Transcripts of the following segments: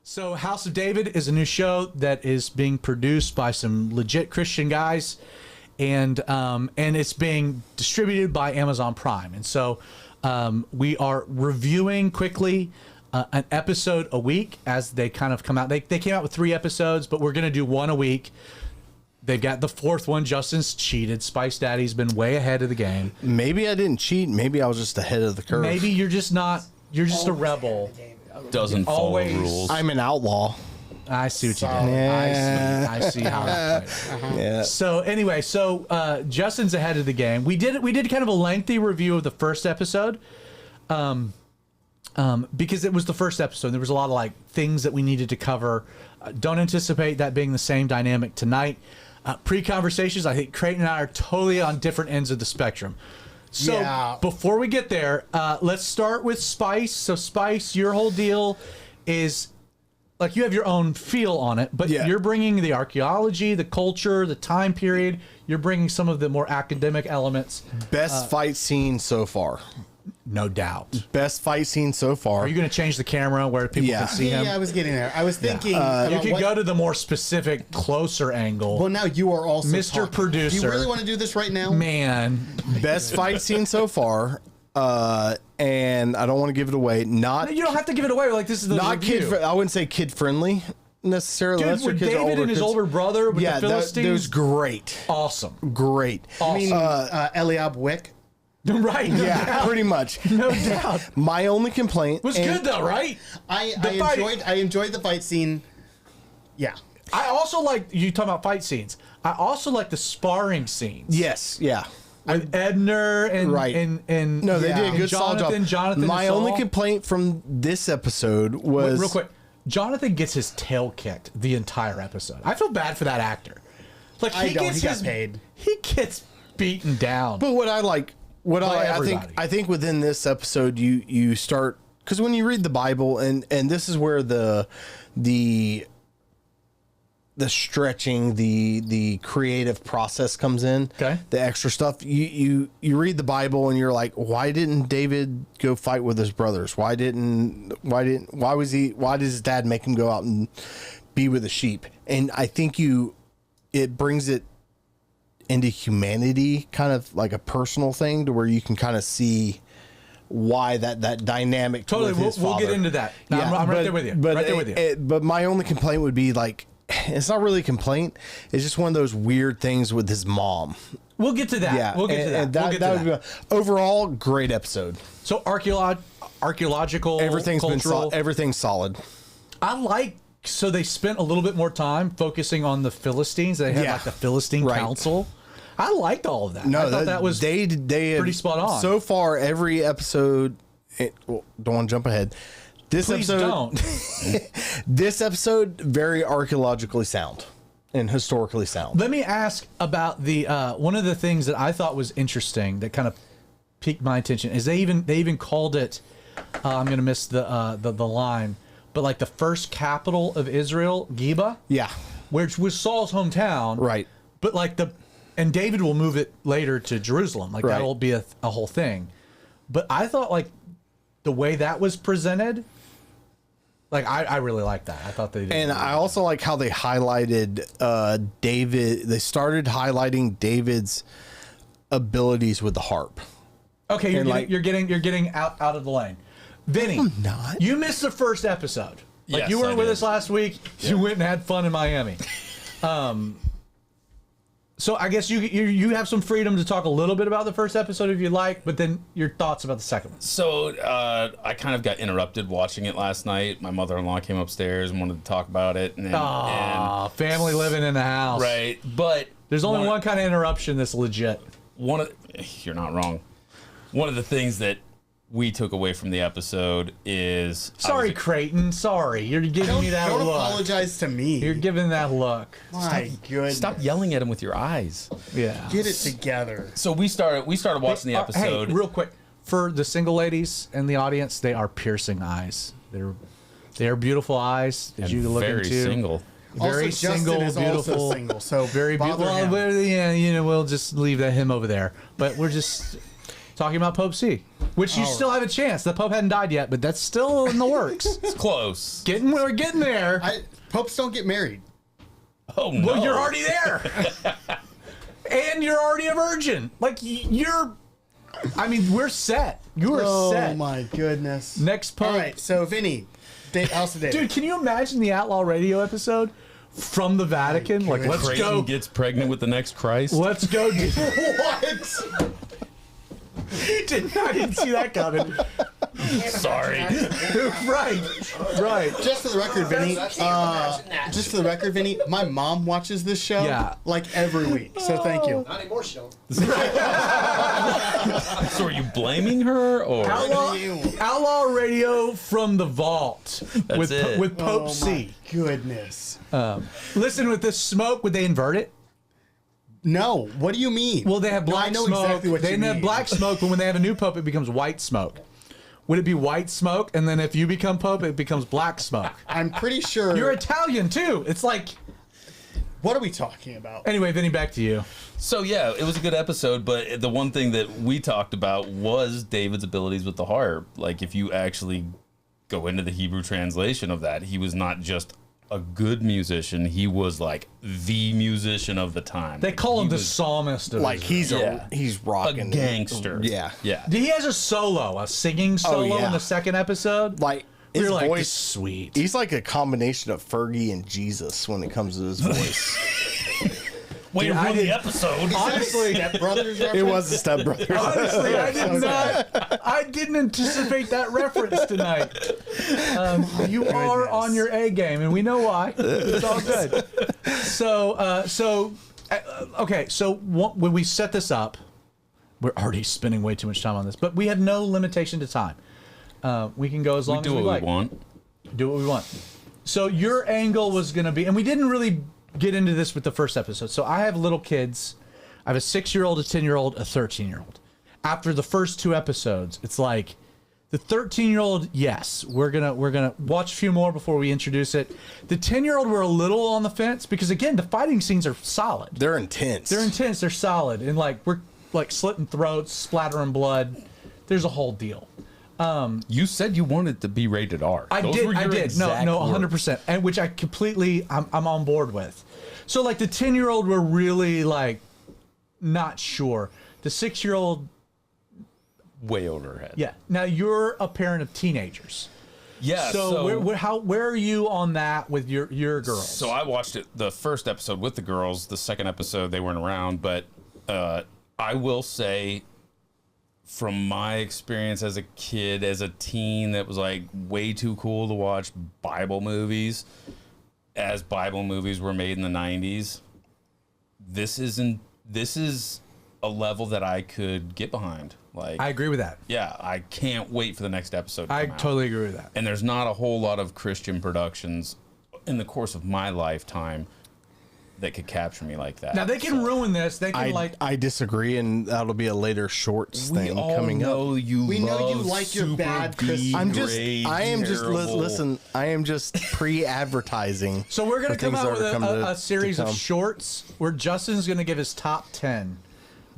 So House of David is a new show that is being produced by some legit Christian guys, and it's being distributed by Amazon Prime. And so we are reviewing quickly an episode a week as they kind of come out. They came out with 3 episodes, but we're going to do one a week. They've got the 4th one. Justin's cheated. Spice Daddy's been way ahead of the game. Maybe I didn't cheat. Maybe I was just ahead of the curve. Maybe you're just not. You're just a rebel. Doesn't follow rules. I'm an outlaw. I see what you did. Yeah. I see how that played. Yeah. So anyway, Justin's ahead of the game. We did kind of a lengthy review of the first episode, because it was the first episode. There was a lot of things that we needed to cover. Don't anticipate that being the same dynamic tonight. Pre-conversations, I think Creighton and I are totally on different ends of the spectrum. So before we get there, let's start with Spice. So Spice, your whole deal is you have your own feel on it, but you're bringing the archaeology, the culture, the time period. You're bringing some of the more academic elements. Best fight scene so far. No doubt. Best fight scene so far. Are you going to change the camera where people can see him? Yeah, I was getting there. I was thinking... you could go to the more specific, closer angle. Well, now you are also Mr. talking. Producer. Do you really want to do this right now? Man. Best fight scene so far. And I don't want to give it away. You don't have to give it away. This is the not review. I wouldn't say kid friendly necessarily. Dude, with David and his older brother with the Philistines. That was great. Awesome. Great. Awesome. You mean Eliab Wick? Right. No doubt. Pretty much. No doubt. My only complaint was good though, right? I enjoyed the fight scene. Yeah. I also like you talking about fight scenes. I also like the sparring scenes. Yes. Yeah. With Edner and no, they did a good solid job. Jonathan. My only complaint from this episode was real quick. Jonathan gets his tail kicked the entire episode. I feel bad for that actor. He got paid. He gets beaten down. But I think within this episode you start, because when you read the Bible and this is where the stretching, the creative process comes in. Okay. The extra stuff. You read the Bible and you're like, why didn't David go fight with his brothers? Why did his dad make him go out and be with the sheep? And I think it brings it into humanity, kind of like a personal thing, to where you can kind of see why that dynamic. Totally, we'll get into that. No, yeah, I'm right there with you. But my only complaint would be it's not really a complaint. It's just one of those weird things with his mom. We'll get to that. Yeah, we'll get to that. Overall, great episode. So archaeological, everything's solid. So they spent a little bit more time focusing on the Philistines. They had the Philistine Council. I liked all of that. I thought that was they pretty spot on. So far, every episode. Don't want to jump ahead. This episode very archaeologically sound and historically sound. Let me ask about the one of the things that I thought was interesting that kind of piqued my attention is they even called it. I'm going to miss the line. But the first capital of Israel, Geba, which was Saul's hometown, right? But and David will move it later to Jerusalem, that will be a whole thing. But I thought the way that was presented, I really like that. I thought they did. And I also like how they highlighted David. They started highlighting David's abilities with the harp. Okay, you're getting out of the lane. Vinny, I'm not. You missed the first episode. Yes, you weren't with us last week. Yeah. You went and had fun in Miami. So I guess you have some freedom to talk a little bit about the first episode if you'd like, but then your thoughts about the second one. So I kind of got interrupted watching it last night. My mother-in-law came upstairs and wanted to talk about it. And family living in the house. Right. But there's only one kind of interruption that's legit. You're not wrong. One of the things that we took away from the episode is... Sorry, Creighton. Sorry. You're giving me that look. Don't apologize to me. You're giving that look. My goodness. Stop yelling at him with your eyes. Yeah. Get it together. So we started watching the episode. Hey, real quick. For the single ladies in the audience, they are piercing eyes. They are beautiful eyes that you can look into. Very single. Very also, single, Justin is beautiful. Also single, so very beautiful. Well, we'll just leave him over there. But we're just... talking about Pope C, which you still have a chance. The Pope hadn't died yet, but that's still in the works. It's close. We're getting there. Popes don't get married. Oh no! Well, you're already there, and you're already a virgin. Like we're set. You are set. Oh my goodness! Next Pope. All right, so Vinny, House of David. Dude, can you imagine the Outlaw Radio episode from the Vatican? Like, let's Creighton go. gets pregnant with the next Christ. Let's go. What? I didn't see that coming. Sorry. Right. Just for the record, Vinny. My mom watches this show like every week. So thank you. Not anymore, show. So are you blaming her or? Outlaw Radio from the vault with Pope C. Goodness. Listen, with this smoke, would they invert it? No. What do you mean? Well, they have black I know smoke. exactly what they you mean. have black smoke, but when they have a new pope, it becomes white smoke. Would it be white smoke, and then if you become pope, it becomes black smoke? I'm pretty sure. You're Italian too. It's like. What are we talking about? Anyway, Vinny, back to you. So yeah, it was a good episode, but the one thing that we talked about was David's abilities with the harp. Like, if you actually go into the Hebrew translation of that, he was not just a good musician, he was like the musician of the time. They call him the psalmist of Like Israel. he's rocking a gangster. Yeah. He has a solo, a singing solo in the second episode. Like his You're like, voice, this is sweet. He's like a combination of Fergie and Jesus when it comes to his voice. Way to ruin the episode. Honestly, Step Brothers It was a Step Brothers. honestly, I didn't anticipate that reference tonight. You are on your A game, and we know why. It's all good. Okay. So when we set this up, we're already spending way too much time on this, but we have no limitation to time. We can go as long as we like. Do what we want. Do what we want. So your angle was going to be, and we didn't really get into this with the first episode. So I have little kids. I have a 6-year-old, a 10-year-old, a 13-year-old. After the first 2 episodes, it's like the 13-year-old, yes, we're gonna watch a few more before we introduce it. The 10-year-old, we're a little on the fence because again, the fighting scenes are solid. They're intense. They're solid, and like we're like slitting throats, splattering blood. There's a whole deal. You said you wanted to be rated R. I did. No, 100%. And which I completely, I'm on board with. So like the 10-year-old, we're really like not sure. The 6-year-old, way over her head. yeah. Now you're a parent of teenagers. Yeah. So where are you on that with your girls? So I watched it, the first episode with the girls. The second episode they weren't around, but I will say, from my experience as a kid, as a teen, that was like way too cool to watch Bible movies, as Bible movies were made in the 90s. This is a level that I could get behind. Like, I agree with that. yeah, I can't wait for the next episode to I come out. totally agree with that. And there's not a whole lot of Christian productions in the course of my lifetime that could capture me like that. Now they can ruin this. They can I disagree, and that'll be a later shorts we thing all coming know up. you We know you love like your super bad B Christian- I am just terrible. listen. I am just pre-advertising. So we're going for to come things out that with are a series of come. shorts where Justin's going to give his top 10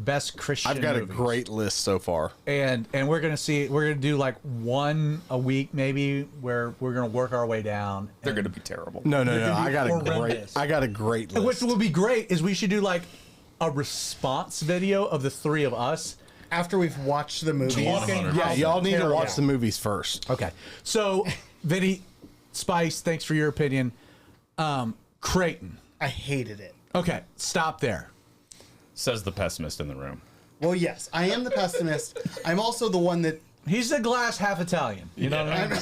best Christian I've got movies. a great list so far. And we're gonna do like one a week maybe, where we're gonna work our way down. They're going to be terrible. No. gonna be I got a horrendous. great list. What would be great is we should do like a response video of the 3 of us. After we've watched the movie. Talking Yeah, how y'all need to terrible- watch the movies first. Okay, so Vinny, Spice, thanks for your opinion. Creighton. I hated it. Okay, stop there. Says the pessimist in the room. Well, yes, I am the pessimist. I'm also the one that He's the glass half Italian. You know what I mean?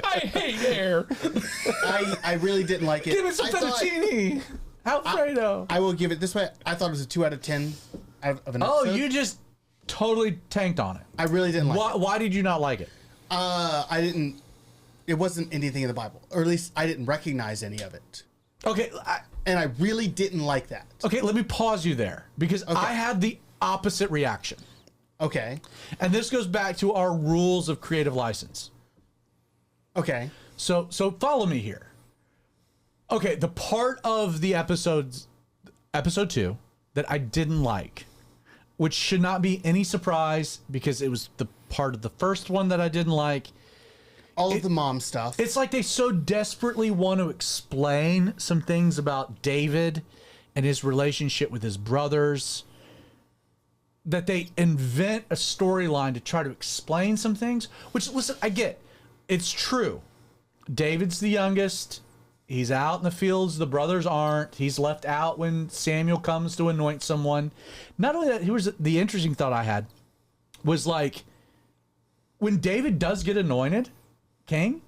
I hate air. I really didn't like it. Give it some I thought- fettuccine. Alfredo. I will give it this way. I thought it was a 2 out of 10 of an Oh, episode. you just totally tanked on it. I really didn't like it. Why did you not like it? I didn't. It wasn't anything in the Bible, or at least I didn't recognize any of it, Okay, and I really didn't like that. okay. Let me pause you there because Okay. I had the opposite reaction, Okay. and this goes back to our rules of creative license. Okay. So follow me here. Okay, the part of the episode 2 that I didn't like, which should not be any surprise because it was the part of the first one that I didn't like. All of the mom stuff. It's like they so desperately want to explain some things about David and his relationship with his brothers that they invent a storyline to try to explain some things, which, listen, I get. It's true. David's the youngest. He's out in the fields. The brothers aren't. He's left out when Samuel comes to anoint someone. Not only that, here's the interesting thought I had was like when David does get anointed king,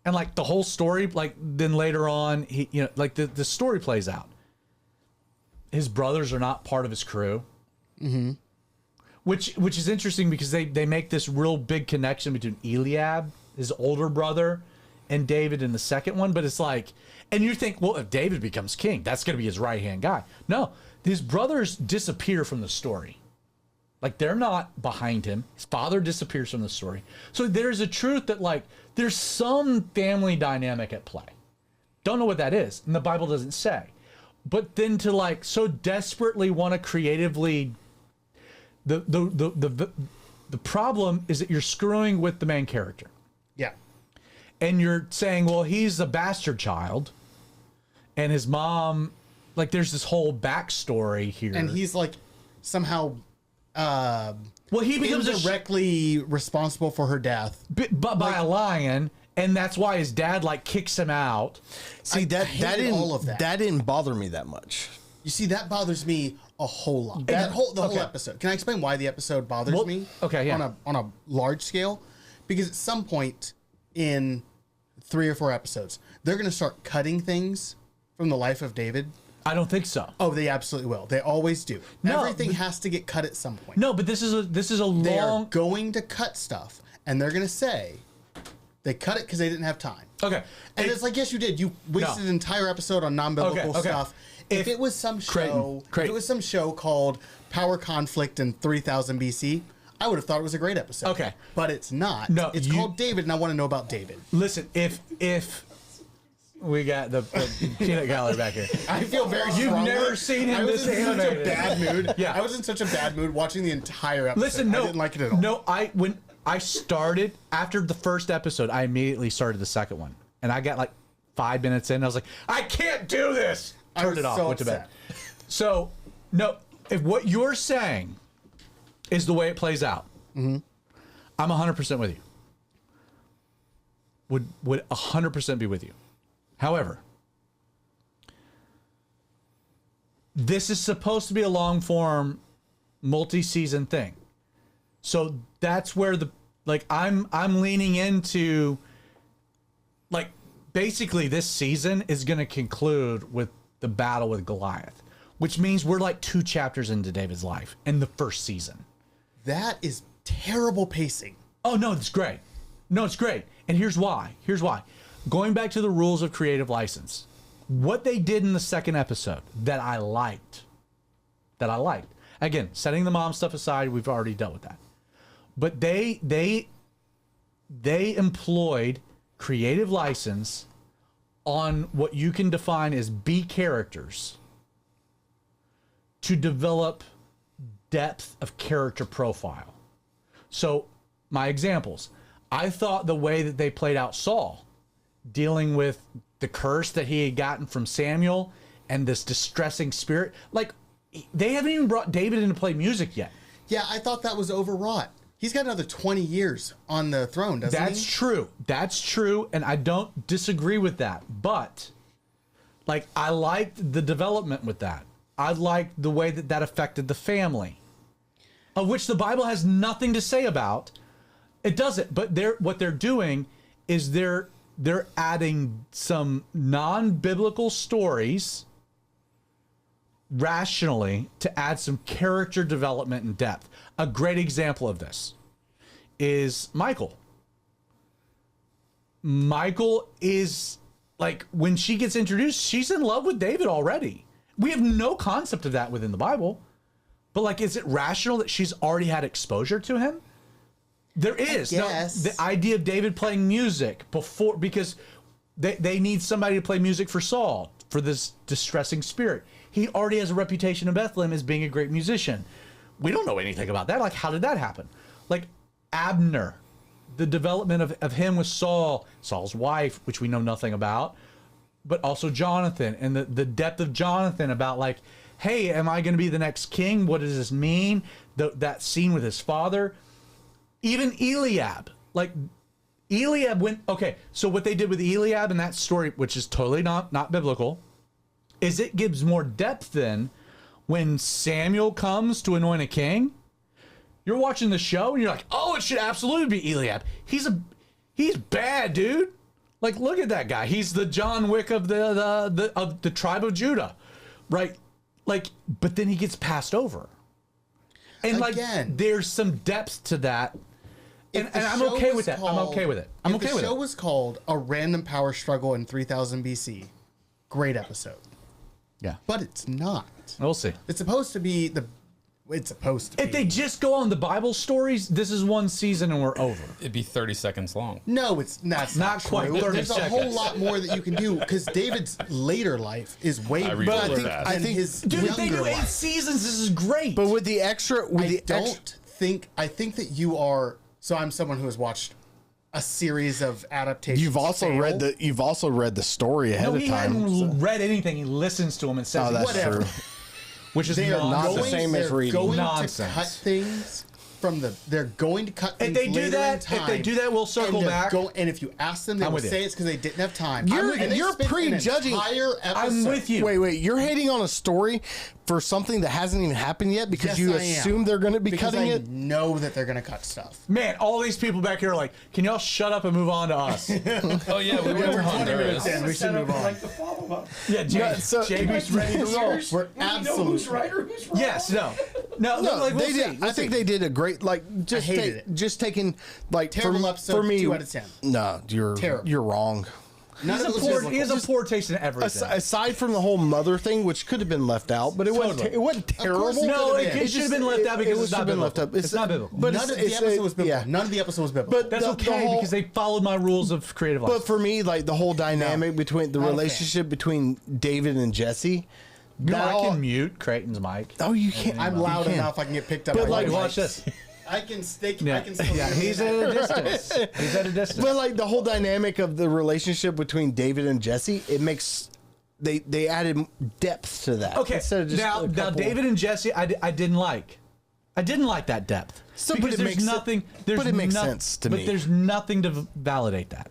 and like the whole story, like then later on, he, you know, like the story plays out. His brothers are not part of his crew. Mm-hmm. Which is interesting because they make this real big connection between Eliab, his older brother, and David in the second one. But it's like, and you think, well, if David becomes king, that's going to be his right-hand guy. No, his brothers disappear from the story. Like, they're not behind him. His father disappears from the story. So there's a truth that, like, there's some family dynamic at play. Don't know what that is, and the Bible doesn't say. But then to, like, so desperately want to creatively... The problem is that you're screwing with the main character. Yeah. And you're saying, well, he's a bastard child, and his mom, like, there's this whole backstory here. And he's, like, somehow... well, he becomes indirectly responsible for her death, but by a lion, and that's why his dad like kicks him out. See, that didn't all of that. That didn't bother me that much. You see, that bothers me a whole lot. The whole episode. Can I explain why the episode bothers me? Okay, yeah. On a large scale, because at some point in 3 or 4 episodes, they're going to start cutting things from the life of David. I don't think so. Oh, they absolutely will. They always do. No, Everything has to get cut at some point. No, but this is a They are long. going to cut stuff, and they're going to say they cut it because they didn't have time. Okay, And it's like, yes, you did. You wasted an entire episode on non-biblical Okay. stuff. If it was some show, Creighton. if it was some show called Power Conflict in 3000 BC, I would have thought it was a great episode. Okay. But it's not. No, it's called David, and I want to know about David. Listen, if we got the peanut gallery back here. I feel very You've strongly. never seen him I was this in such a animated. bad mood. Yeah. I was in such a bad mood watching the entire episode. Listen, no, I didn't like it at all. No, when I started after the first episode, I immediately started the second one, and I got like 5 minutes in. I was like, I can't do this. Turned it off. so Went to bed. upset. So no, if what you're saying is the way it plays out, I'm 100% with you. Would 100% be with you. However, this is supposed to be a long form, multi-season thing. So that's where I'm leaning into, like, basically this season is going to conclude with the battle with Goliath, which means we're like 2 chapters into David's life in the first season. That is terrible pacing. Oh, no, it's great. No, it's great. And here's why. Going back to the rules of creative license, what they did in the second episode that I liked. Again, setting the mom stuff aside, we've already dealt with that. But they employed creative license on what you can define as B characters to develop depth of character profile. So, my examples. I thought the way that they played out Saul, dealing with the curse that he had gotten from Samuel and this distressing spirit, like, they haven't even brought David in to play music yet. Yeah, I thought that was overwrought. He's got another 20 years on the throne, doesn't he? That's true, and I don't disagree with that. But, like, I liked the development with that. I liked the way that affected the family, of which the Bible has nothing to say about. It doesn't, but what they're doing is they're adding some non-biblical stories rationally to add some character development and depth. A great example of this is Michael. Michael is, like, when she gets introduced, she's in love with David already. We have no concept of that within the Bible. But, like, is it rational that she's already had exposure to him? There is. Yes. No, the idea of David playing music before, because They need somebody to play music for Saul, for this distressing spirit. He already has a reputation in Bethlehem as being a great musician. We don't know anything about that. Like, how did that happen? Like, Abner, the development of him with Saul, Saul's wife, which we know nothing about, but also Jonathan, and the depth of Jonathan about, like, hey, am I going to be the next king? What does this mean? That scene with his father. Even Eliab. Like, Eliab went... Okay, so what they did with Eliab in that story, which is totally not biblical, is it gives more depth then when Samuel comes to anoint a king. You're watching the show and you're like, oh, it should absolutely be Eliab. He's bad, dude. Like, look at that guy. He's the John Wick of the tribe of Judah, right? Like, but then he gets passed over, and Again, like, there's some depth to that, and I'm okay with that. I'm okay with it. I'm okay with it. If the show was called A Random Power Struggle in 3000 BC, great episode. Yeah, But it's not. we'll see. It's supposed to be If they just go on the Bible stories, this is one season and we're over. It'd be 30 seconds long. No, that's not quite true. 30 There's a whole lot more that you can do because David's later life is way I better read I think- that. I than think- his Dude, if they younger do 8 life. seasons, this is great. But with the extra, I think that you are. So I'm someone who has watched a series of adaptations. you've also fail. read the story ahead no, of he time. hadn't read anything. He listens to them and says, Oh, that's Whatever. true. which is They are not the nonsense. same as they're reading. going Nonsense. to cut things from the. They're going to cut things. If they do later that, in time, if they do that, we'll circle and they're back. and if you ask them, they I'm will with you. say it's because they didn't have time. You're- And they you're spent an prejudging- entire I'm episode- with you. Wait, you're hating on a story for something that hasn't even happened yet because Yes, you I am. assume they're going to be Because cutting I it? know that they're going to cut stuff. Man, all these people back here are like, can y'all shut up and move on to us? Oh, yeah, we went to 20 minutes Honduras. in. We should move on. Like the follow-up. Yeah, JB's ready to roll. We're We know who's absolutely. right or who's wrong. Yes, no, No, like, we'll they see. did. I think they did a great just hated it. just taking like Terrible for, episode, for me 2 out of 10. No, Terrible. you're wrong. None of it was He has a biblical. poor taste in everything. Aside from the whole mother thing, which could have been left out, but it wasn't. Totally. It wasn't terrible. course it No, could've it been. should have been left out because it's should not have been left biblical. up. It's not biblical. But None of the it's- episode was biblical. yeah. None of the episode was biblical. But That's the okay whole- because they followed my rules of creative life. But for me, like the whole dynamic between the Not a fan. relationship between David and Jesse. you know, that I all- can mute Creighton's mic. Oh, you can't. I'm you loud can't. enough. I can get picked up. But by like- Hey, my watch mic. this. I can stick. Yeah, I can still yeah, he's at a distance. He's at a distance. But like the whole dynamic of the relationship between David and Jesse, it makes they added depth to that. Okay, Instead of just now a couple- David and Jesse, I didn't like. I didn't like that depth. So, but because it there's makes nothing. There's but it makes no- sense to but me. there's nothing to validate that.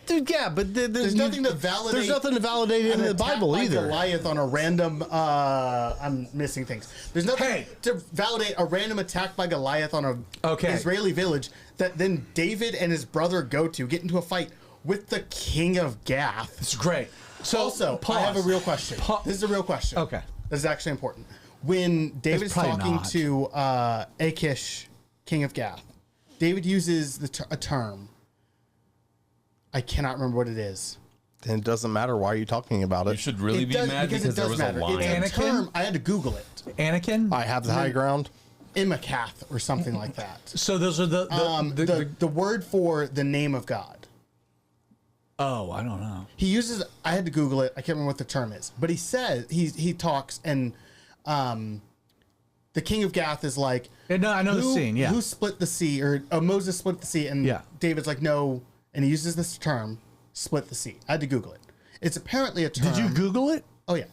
Dude, yeah, but There's nothing to validate. There's nothing to validate in an the attack Bible by either. Goliath on a random. I'm missing things. There's nothing Hey. to validate a random attack by Goliath on a Okay. Israeli village that then David and his brother go to get into a fight with the king of Gath. It's great. So Also, pause. I have a real question. Pa- This is a real question. Okay. This is actually important. When David's probably talking not. to Achish, king of Gath, David uses a term. I cannot remember what it is. Then it doesn't matter why you're talking about You it. should really It be does- mad because it there does was matter. a line. It's a Anakin? term. I had to Google it. Anakin. I have the high ground. Imakath or something like that. So those are The word for the name of God. oh, I don't know. He uses. I had to Google it. I can't remember what the term is, but he says he talks and the king of Gath is like. Yeah, no, I know the scene. Yeah. Who split the sea or Moses split the sea and Yeah. David's like no, and he uses this term split the sea. I had to Google it. It's apparently a term. Did you Google it? Oh yeah,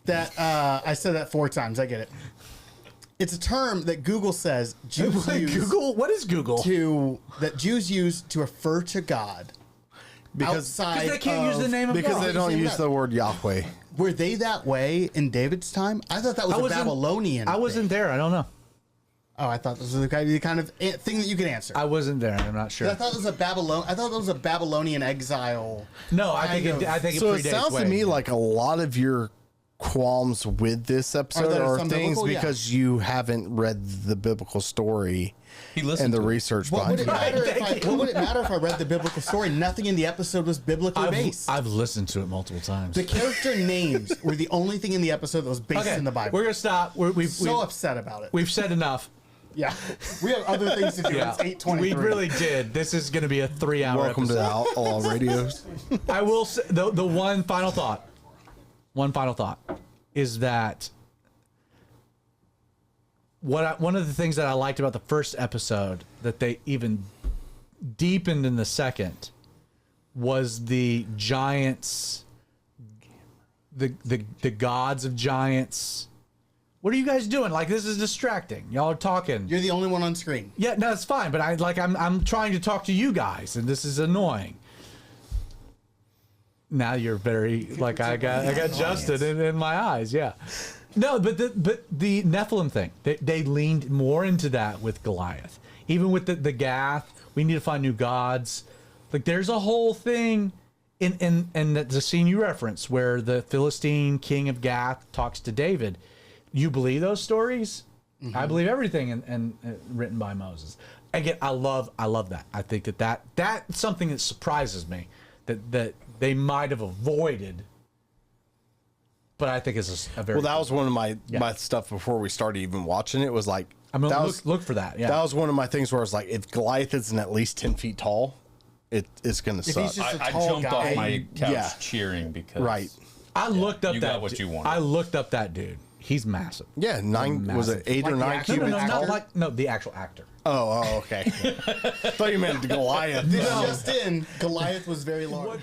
that I said that 4 times. I get it. It's a term that Google says Jews use Google. What is Google? that Jews use to refer to God Because outside. Because they can't use the of- name of because God. they don't Same use God. the word Yahweh. Were they that way in David's time? I thought that was I a wasn't- Babylonian. I wasn't thing. there. I don't know. Oh, I thought this was the kind of thing that you could answer. I wasn't there. I'm not sure. I thought it was a Babylonian exile. No, I think kind it. of- I think So it it predates sounds to way. me like a lot of your qualms with this episode that are some things biblical? Yeah. because you haven't read the biblical story He listened and the to it. research What would, behind it it. matter if I, what would it matter if I read the biblical story? Nothing in the episode was biblically based. I've listened to it multiple times. The character names were the only thing in the episode that was based Okay, in the Bible. we're gonna stop. We've so upset about it. we've said enough. Yeah, we have other things to do. Yeah, It's 8:23. we really did. This is going to be a 3-hour Welcome episode. to Outlaw Radio. I will say the one final thought. One final thought is that one of the things that I liked about the first episode that they even deepened in the second was the giants, the gods of giants. What are you guys doing? Like, this is distracting. Y'all are talking. You're the only one on screen. Yeah, no, it's fine. But I'm trying to talk to you guys, and this is annoying. Now you're very like I got Justin in my eyes. Yeah. No, but the Nephilim thing, they leaned more into that with Goliath. Even with the Gath, we need to find new gods. Like, there's a whole thing in the scene you reference where the Philistine king of Gath talks to David. You believe those stories? Mm-hmm. I believe everything and written by Moses. Again, I love that. I think that's something that surprises me that they might have avoided. But I think it's a very That was one of my stuff before we started even watching it. Was like, I'm gonna look for that. Yeah, that was one of my things where I was like, if Goliath isn't at least 10 feet tall, it's gonna suck. He's just a I tall jumped guy. off my couch Yeah. cheering because Right. I looked up you that. got what you wanted. I looked up that dude. He's massive. Yeah, 9 was it 8 Like or the 9 actual cubits actor? tall? The actual actor. Oh, okay. I thought you meant Goliath. This just in, Goliath was very large.